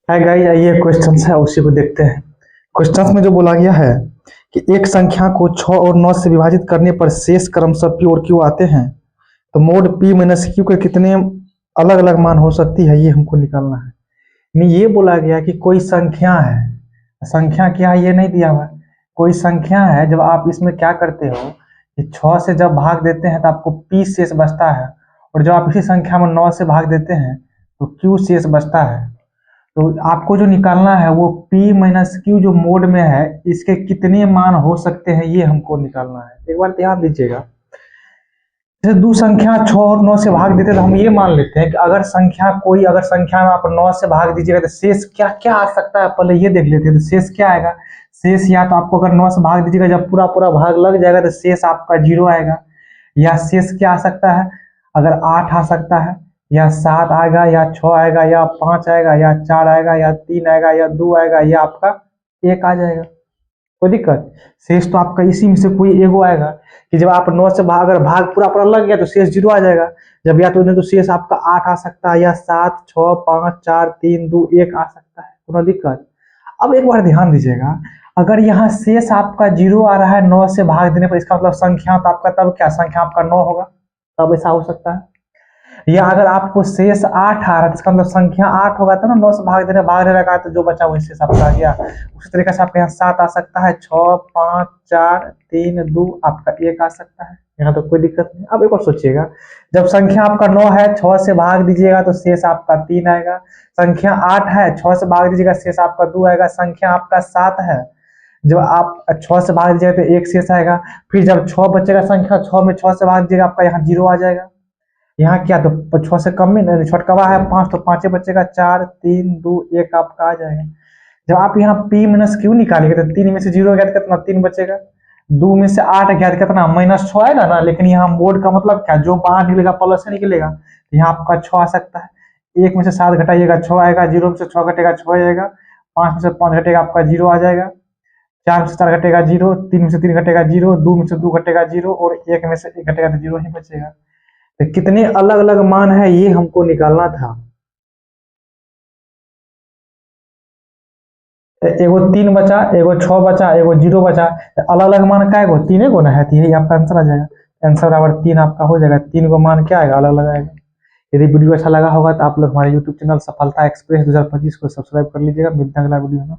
Hi guys, आइए questions है उसी को देखते हैं। क्वेश्चंस में जो बोला गया है कि एक संख्या को 6 और 9 से विभाजित करने पर शेष क्रमशः p और q आते हैं, तो मोड p माइनस q के कितने अलग अलग मान हो सकती है, ये हमको निकालना है। नहीं, ये बोला गया कि कोई संख्या है, संख्या क्या है ये नहीं दिया हुआ है। कोई संख्या है, जब आप इसमें क्या करते हो कि 6 से जब भाग देते हैं तो आपको p शेष बचता है, और जब आप इसी संख्या में 9 से भाग देते हैं तो q शेष बचता है। तो आपको जो निकालना है वो p माइनस क्यू जो मोड में है, इसके कितने मान हो सकते हैं ये हमको निकालना है। एक बार ध्यान दीजिएगा, जैसे दो संख्या 6 और 9 से भाग देते हैं तो हम ये मान लेते हैं कि अगर संख्या में आप 9 से भाग दीजिएगा तो शेष क्या क्या आ सकता है, पहले ये देख लेते हैं। तो शेष क्या आएगा? शेष या तो आपको अगर 9 से भाग दीजिएगा, जब पूरा पूरा भाग लग जाएगा तो शेष आपका 0 आएगा। या शेष क्या आ सकता है? अगर 8 आ सकता है, या 7 आएगा, या 6 आएगा, या 5 आएगा, या 4 आएगा, या 3 आएगा, या 2 आएगा, या आपका 1 आ जाएगा। कोई दिक्कत? शेष तो आपका इसी में से कोई एगो आएगा कि जब आप 9 से भाग, अगर भाग पूरा पूरा लग गया तो शेष 0 आ जाएगा। जब या तो नहीं तो शेष आपका 8 आ सकता है, या 7, 6, 5, 4, 3, 2, 1 आ सकता है। कोई दिक्कत? अब एक बार ध्यान दीजिएगा, अगर यहाँ शेष आपका 0 आ रहा है 9 से भाग देने पर, इसका मतलब संख्या तो आपका तब क्या, संख्या आपका 9 होगा, तब ऐसा हो सकता है। या अगर आपको शेष 8 आ रहा है तो इसका मतलब संख्या 8 होगा, तो ना 9 से भाग देने लगा तो जो बचा वही शेष आपका आ गया। उसी तरीके से आपके यहाँ 7 आ सकता है, 6, 5, 4, 3, 2 आपका 1 आ सकता है। यहाँ तो कोई दिक्कत नहीं। अब एक और सोचिएगा, जब संख्या आपका 9 है, 6 से भाग दीजिएगा तो शेष आपका 3 आएगा। संख्या 8 है, 6 से भाग दीजिएगा शेष आपका 2 आएगा। संख्या आपका 7 है, जब आप 6 से भाग दीजिएगा तो 1 शेष आएगा। फिर जब 6 बचेगा, संख्या 6 में 6 से भाग दीजिएगा, आपका यहाँ 0 आ जाएगा। यहाँ क्या, तो 6 से कम में नहीं, छोटकवा है 5, तो 5 बचेगा, 4, 3, 2, 1 आपका आ जाएगा। जब आप यहाँ p माइनस क्यू निकालेंगे तो 3 में से 0 गया तो कितना, 3 बचेगा। 2 में से 8 गया तो कितना, -6 आएगा ना। लेकिन यहाँ मोड का मतलब क्या, जो बाहर निकलेगा प्लस से निकलेगा, तो यहाँ आपका 6 आ सकता है। 1 में से 7 घटाइएगा 6 आएगा, 0 में से 6 घटेगा 6 आएगा, 5 में से 5 घटेगा आपका 0 आ जाएगा, 4 में से 4 घटेगा 0, 3 में से 3 घटेगा 0, 2 में से 2 घटेगा 0, और 1 में से 1 घटेगा तो 0 ही बचेगा। तो कितने अलग अलग मान है ये हमको निकालना था। एगो 3 बचा, एगो 6 बचा, एगो 0 बचा, अलग अलग मान का एगो 3 एगो ना है, तो यही आपका आंसर आ जाएगा। आंसर बराबर 3 आपका हो जाएगा। 3 को मान क्या आएगा, अलग अलग आएगा। यदि वीडियो अच्छा लगा होगा तो आप लोग हमारे यूट्यूब चैनल सफलता एक्सप्रेस 2025 को सब्सक्राइब कर लीजिएगा। मिलते हैं अगला वीडियो में।